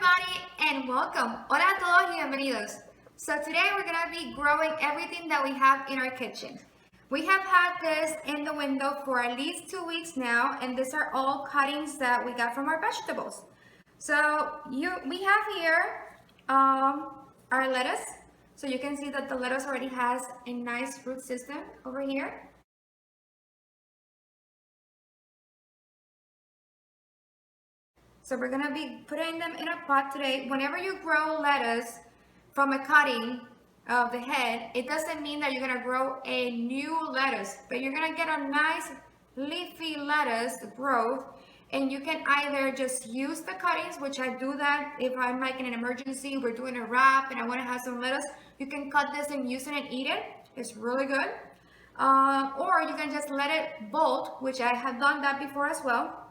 everybody and welcome. Hola a todos y bienvenidos. So today we're going to be growing everything that we have in our kitchen. We have had this in the window for at least 2 weeks now, and these are all cuttings that we got from our vegetables. So we have here our lettuce. So you can see that the lettuce already has a nice root system over here. So we're gonna be putting them in a pot today. Whenever you grow lettuce from a cutting of the head, it doesn't mean that you're gonna grow a new lettuce, but you're gonna get a nice leafy lettuce growth. And you can either just use the cuttings, which I do that if I'm like in an emergency, we're doing a wrap and I wanna have some lettuce, you can cut this and use it and eat it. It's really good. Or you can just let it bolt, which I have done that before as well.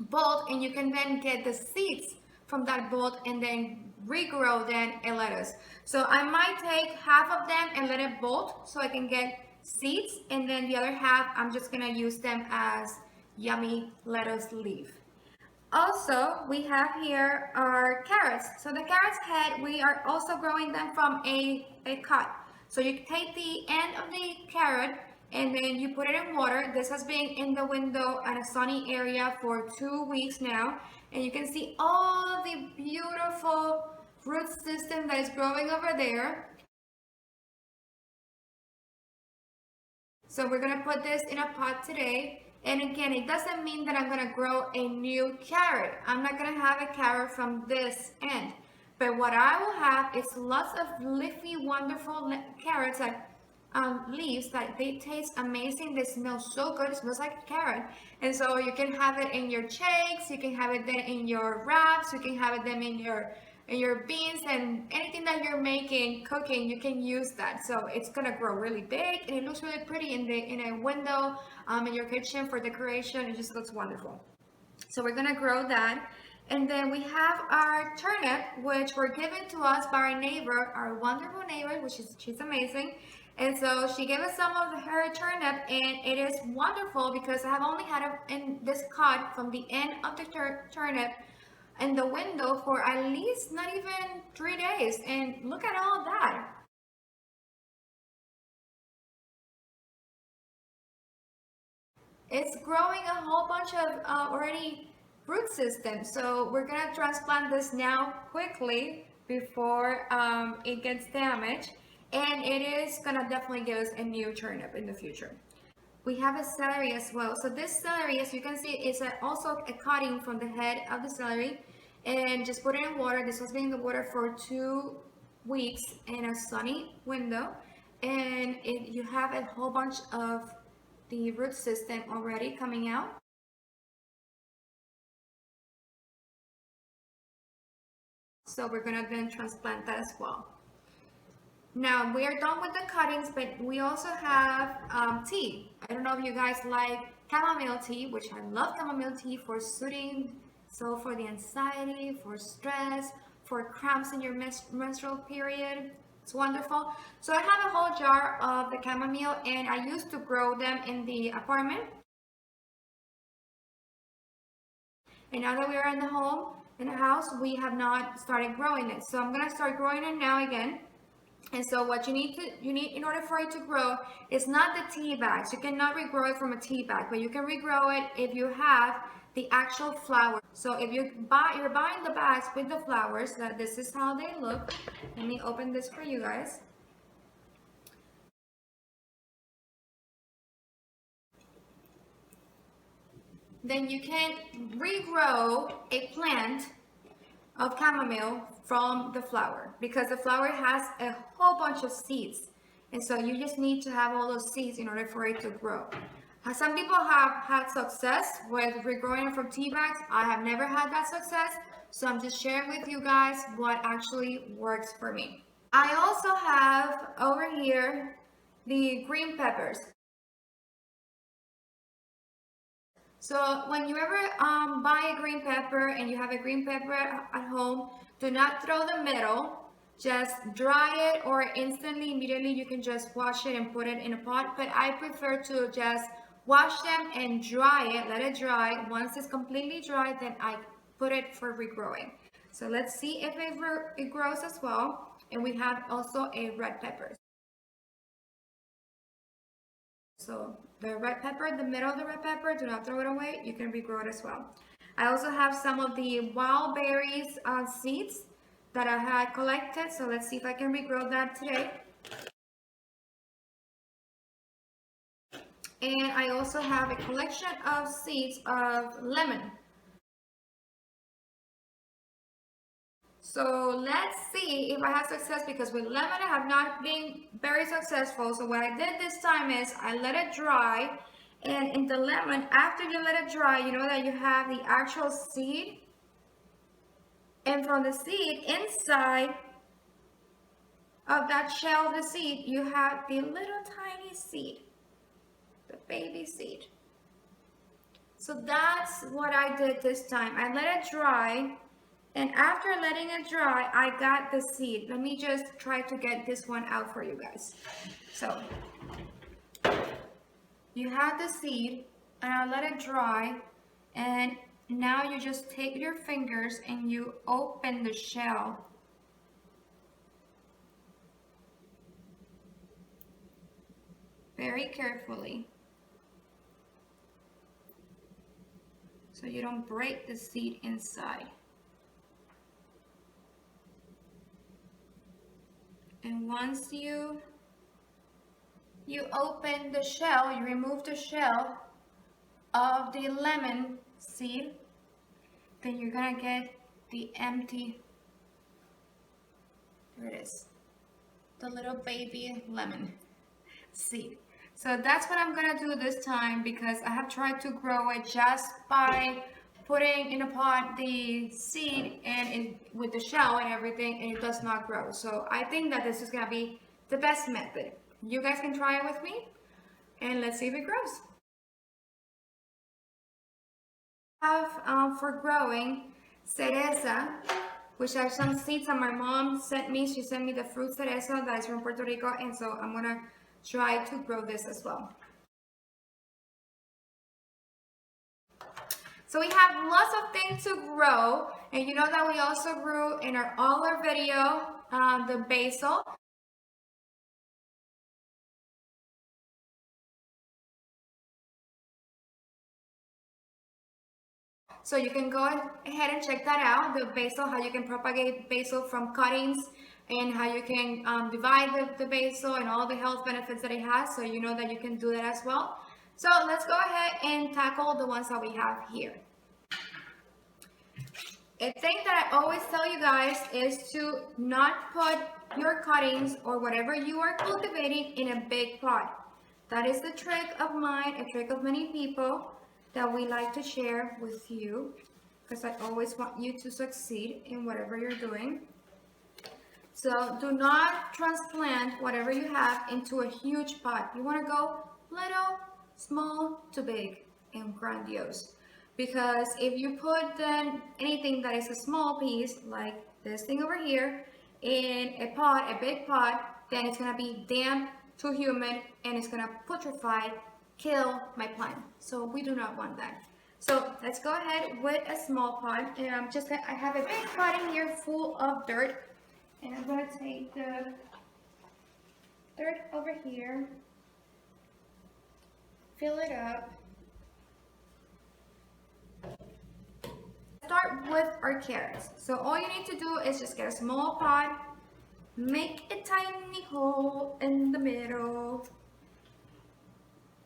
Bolt, and you can then get the seeds from that bolt and then regrow then a lettuce. So I might take half of them and let it bolt so I can get seeds, and then the other half I'm just gonna use them as yummy lettuce leaf. Also, we have here our carrots. So the carrots head, we are also growing them from a cut. So you take the end of the carrot and then you put it in water. This has been in the window at a sunny area for 2 weeks now. And you can see all the beautiful root system that is growing over there. So we're gonna put this in a pot today. And again, it doesn't mean that I'm gonna grow a new carrot. I'm not gonna have a carrot from this end. But what I will have is lots of leafy, wonderful carrots that leaves that they taste amazing. They smell so good. It smells like a carrot. And so you can have it in your shakes, you can have it then in your wraps, you can have it then in your beans, and anything that you're making, cooking, you can use that. So it's gonna grow really big and it looks really pretty in a window in your kitchen for decoration. It just looks wonderful. So we're gonna grow that. And then we have our turnip, which were given to us by our neighbor, our wonderful neighbor, she's amazing. And so she gave us some of her turnip, and it is wonderful because I have only had it in this cut from the end of the turnip in the window for at least not even 3 days. And look at all that. It's growing a whole bunch of already root systems. So we're gonna transplant this now quickly before it gets damaged. And it is gonna definitely give us a new turnip in the future. We have a celery as well. So this celery, as you can see, is also a cutting from the head of the celery. And just put it in water. This has been in the water for 2 weeks in a sunny window. And you have a whole bunch of the root system already coming out. So we're gonna then transplant that as well. Now we are done with the cuttings, but we also have tea. I don't know if you guys like chamomile tea, which I love chamomile tea for soothing. So for the anxiety, for stress, for cramps in your menstrual period, it's wonderful. So I have a whole jar of the chamomile, and I used to grow them in the apartment. And now that we are in the house, we have not started growing it. So I'm gonna start growing it now again. And so what you need in order for it to grow is not the tea bags. You cannot regrow it from a tea bag, but you can regrow it if you have the actual flower. So if you're buying the bags with the flowers, that this is how they look. Let me open this for you guys. Then you can regrow a plant of chamomile from the flower, because the flower has a whole bunch of seeds, and so you just need to have all those seeds in order for it to grow. Some people have had success with regrowing it from tea bags. I have never had that success, so I'm just sharing with you guys what actually works for me. I also have over here the green peppers. So when you ever buy a green pepper and you have a green pepper at home, do not throw the middle. Just dry it, or instantly, immediately, you can just wash it and put it in a pot. But I prefer to just wash them and dry it, let it dry. Once it's completely dry, then I put it for regrowing. So let's see if it grows as well. And we have also a red pepper. So the red pepper, the middle of the red pepper, do not throw it away. You can regrow it as well. I also have some of the wild berries seeds that I had collected. So let's see if I can regrow that today. And I also have a collection of seeds of lemon. So let's see if I have success, because with lemon I have not been very successful. So what I did this time is I let it dry, and in the lemon, after you let it dry, you know that you have the actual seed, and from the seed inside of that shell of the seed you have the little tiny seed, the baby seed. So that's what I did this time. I let it dry. And after letting it dry, I got the seed. Let me just try to get this one out for you guys. So, you have the seed, and I let it dry, and now you just take your fingers and you open the shell. Very carefully, so you don't break the seed inside. And once you open the shell, you remove the shell of the lemon seed, then you're gonna get the empty, there it is, the little baby lemon seed. So that's what I'm gonna do this time, because I have tried to grow it just by putting in a pot the seed and with the shell and everything, and it does not grow. So I think that this is gonna be the best method. You guys can try it with me, and let's see if it grows. I have for growing Cereza, which are some seeds that my mom sent me. She sent me the fruit cereza that is from Puerto Rico, and so I'm gonna try to grow this as well. So we have lots of things to grow, and you know that we also grew in our other video the basil. So you can go ahead and check that out, the basil, how you can propagate basil from cuttings, and how you can divide the basil and all the health benefits that it has. So you know that you can do that as well. So let's go ahead and tackle the ones that we have here. A thing that I always tell you guys is to not put your cuttings or whatever you are cultivating in a big pot. That is the trick of mine, a trick of many people that we like to share with you, because I always want you to succeed in whatever you're doing. So do not transplant whatever you have into a huge pot. You want to go little, small to big, and grandiose. Because if you put then anything that is a small piece, like this thing over here, in a pot, a big pot, then it's gonna be damp, too humid, and it's gonna putrefy, kill my plant. So we do not want that. So let's go ahead with a small pot. And I have a big pot in here full of dirt, and I'm gonna take the dirt over here, fill it up. Start with our carrots. So all you need to do is just get a small pot, make a tiny hole in the middle,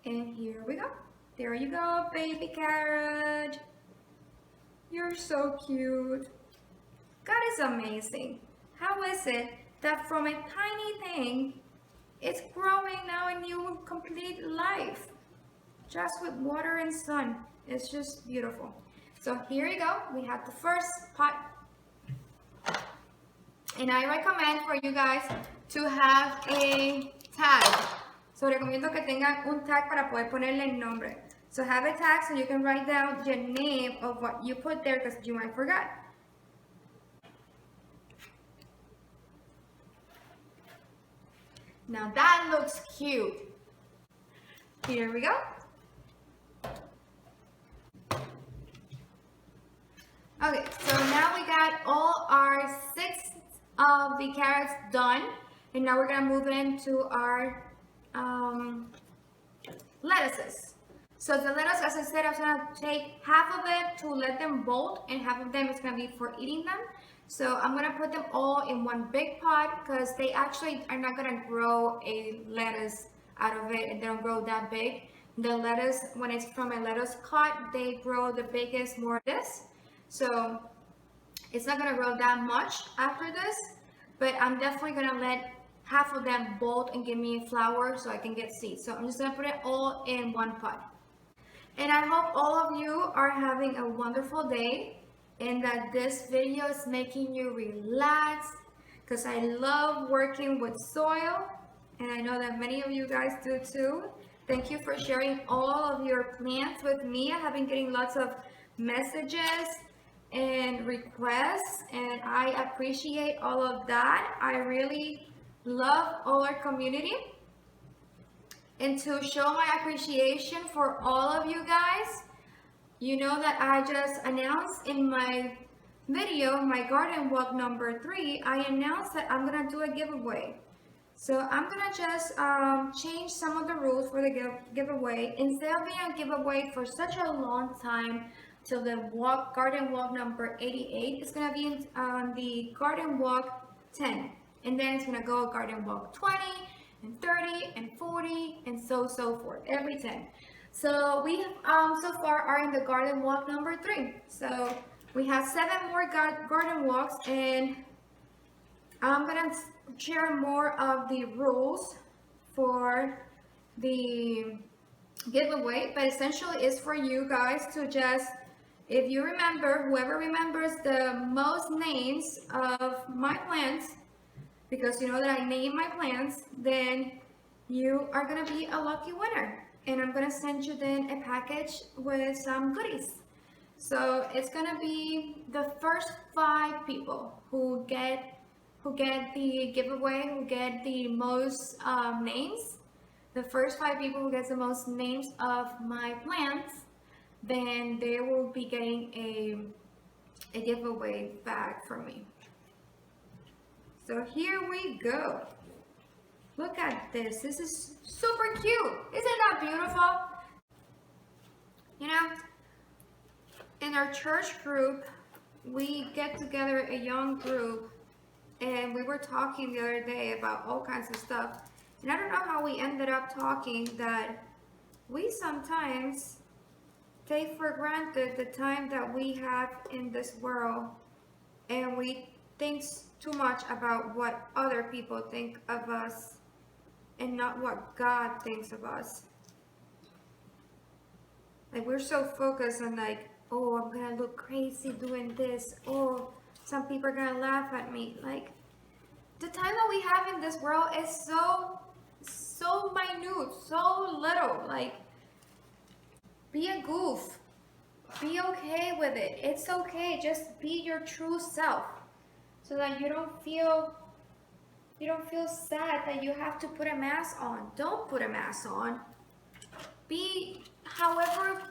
and here we go. There you go, baby carrot. You're so cute. God is amazing. How is it that from a tiny thing, it's growing now a new complete life, just with water and sun? It's just beautiful. So here you go, we have the first pot. And I recommend for you guys to have a tag. So recomiendo que tengan un tag para poder ponerle el nombre. So have a tag so you can write down the name of what you put there, because you might forget. Now that looks cute. Here we go. Okay, so now we got all of the carrots done, and now we're gonna move into our lettuces. So the lettuce, as I said, I was gonna take half of it to let them bolt, and half of them is gonna be for eating them. So I'm gonna put them all in one big pot because they actually are not gonna grow a lettuce out of it, and they don't grow that big. The lettuce, when it's from a lettuce cot, they grow the biggest, more this. So it's not gonna grow that much after this, but I'm definitely gonna let half of them bolt and give me flower so I can get seeds. So I'm just gonna put it all in one pot. And I hope all of you are having a wonderful day and that this video is making you relax, because I love working with soil, and I know that many of you guys do too. Thank you for sharing all of your plants with me. I have been getting lots of messages and requests, and I appreciate all of that. I really love all our community. And to show my appreciation for all of you guys, you know that I just announced in my video, my garden walk number 3, I announced that I'm gonna do a giveaway. So I'm gonna just change some of the rules for the giveaway. Instead of being a giveaway for such a long time till the garden walk number 88, it's gonna be on the garden walk 10, and then it's gonna go garden walk 20 and 30 and 40 and so forth, every 10. So we so far are in the garden walk number 3. So we have 7 more garden walks, and I'm gonna share more of the rules for the giveaway, but essentially it's for you guys to just, if you remember, whoever remembers the most names of my plants, because you know that I name my plants, then you are gonna be a lucky winner, and I'm gonna send you then a package with some goodies. So it's gonna be the first 5 people who get the giveaway, who get the most names. The first 5 people who get the most names of my plants, then they will be getting a giveaway bag from me. So here we go. Look at this. This is super cute. Isn't that beautiful? You know, in our church group, we get together a young group, and we were talking the other day about all kinds of stuff. And I don't know how we ended up talking that we sometimes take for granted the time that we have in this world, and we think too much about what other people think of us and not what God thinks of us. Like, we're so focused on like, oh, I'm gonna look crazy doing this, oh, some people are gonna laugh at me. Like, the time that we have in this world is so minute, so little. Like, be a goof, be okay with it. It's okay, just be your true self, so that you don't feel sad that you have to put a mask on. Don't put a mask on. Be however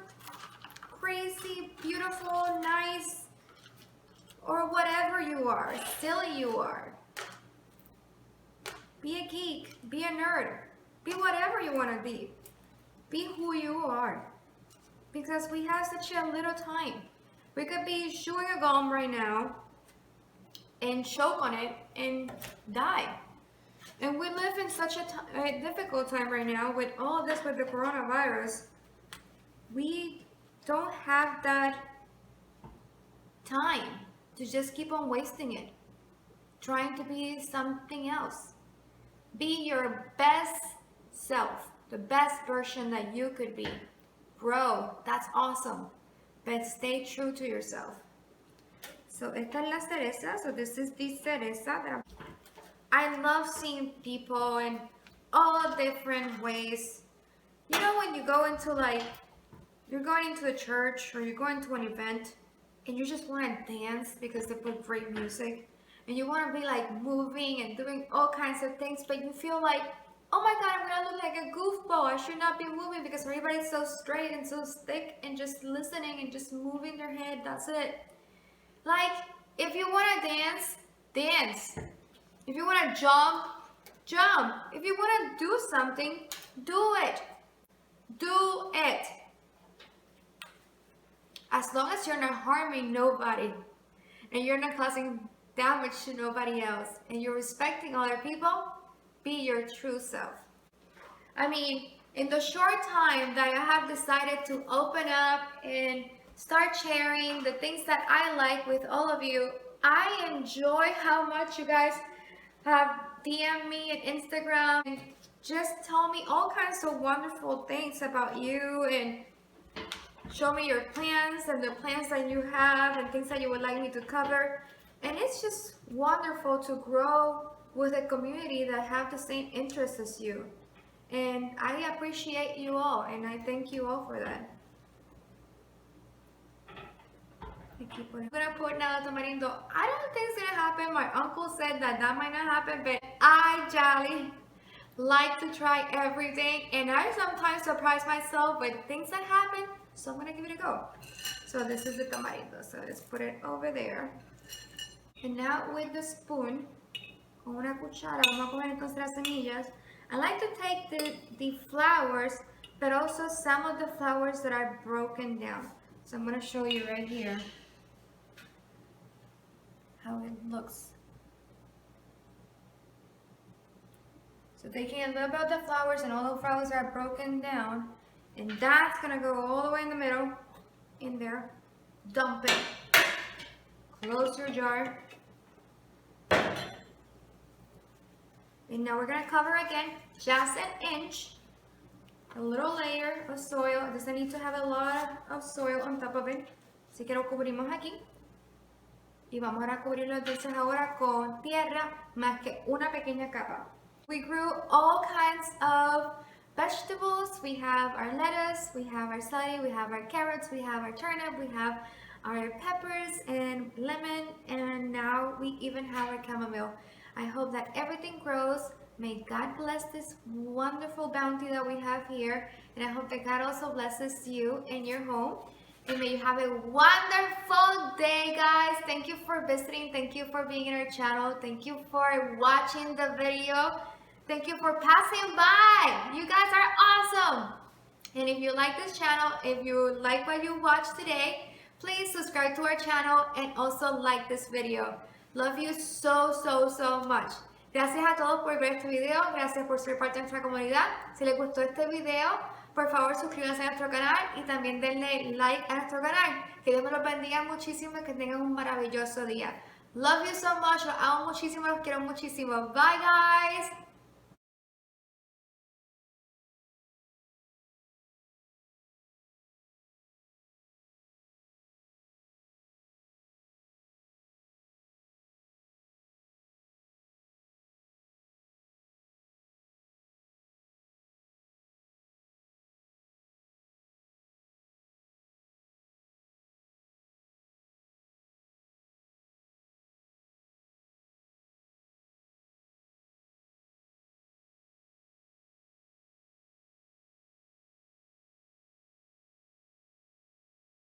crazy, beautiful, nice, or whatever you are, silly you are. Be a geek, be a nerd, be whatever you want to be. Be who you are. Because we have such a little time. We could be chewing a gum right now and choke on it and die. And we live in such a difficult time right now with all this, with the coronavirus. We don't have that time to just keep on wasting it, trying to be something else. Be your best self, the best version that you could be. Grow, that's awesome, but stay true to yourself. So esta es la cereza. So this is the cereza. I love seeing people in all different ways. You know, when you go into you're going into a church or you're going to an event and you just want to dance because they put great music, and you want to be like moving and doing all kinds of things, but you feel like, oh my God, I'm gonna look like a goofball. I should not be moving because everybody's so straight and so thick and just listening and just moving their head. That's it. Like, if you want to dance, dance. If you want to jump, jump. If you want to do something, do it. Do it. As long as you're not harming nobody and you're not causing damage to nobody else and you're respecting other people, be your true self. I mean, in the short time that I have decided to open up and start sharing the things that I like with all of you, I enjoy how much you guys have DM'd me on Instagram and just tell me all kinds of wonderful things about you and show me your plans and the plans that you have and things that you would like me to cover. And it's just wonderful to grow with a community that have the same interests as you. And I appreciate you all and I thank you all for that. I'm gonna put now the tamarindo. I don't think it's gonna happen. My uncle said that might not happen, but I jolly like to try everything and I sometimes surprise myself with things that happen, so I'm gonna give it a go. So this is the tamarindo, so let's put it over there. And now with the spoon, con una cuchara, vamos a coger entonces las semillas. I like to take the flowers, but also some of the flowers that are broken down. So I'm gonna show you right here how it looks. So taking a little bit of the flowers and all the flowers are broken down, and that's gonna go all the way in the middle, in there. Dump it. Close your jar. And now we're gonna cover again, just an inch, a little layer of soil. It doesn't need to have a lot of soil on top of it. Así que lo cubrimos aquí. Y vamos a cubrirlo entonces ahora con tierra más que una pequeña capa. We grew all kinds of vegetables. We have our lettuce, we have our celery, we have our carrots, we have our turnip, we have our peppers and lemon, and now we even have our chamomile. I hope that everything grows. May God bless this wonderful bounty that we have here, and I hope that God also blesses you in your home. And may you have a wonderful day, guys. Thank you for visiting. Thank you for being in our channel. Thank you for watching the video. Thank you for passing by. You guys are awesome. And if you like this channel, if you like what you watched today, please subscribe to our channel and also like this video. Love you so much. Gracias a todos por ver este video. Gracias por ser parte de nuestra comunidad. Si les gustó este video, por favor suscríbanse a nuestro canal y también denle like a nuestro canal. Que Dios me los bendiga muchísimo y que tengan un maravilloso día. Love you so much. Los amo muchísimo. Los quiero muchísimo. Bye, guys.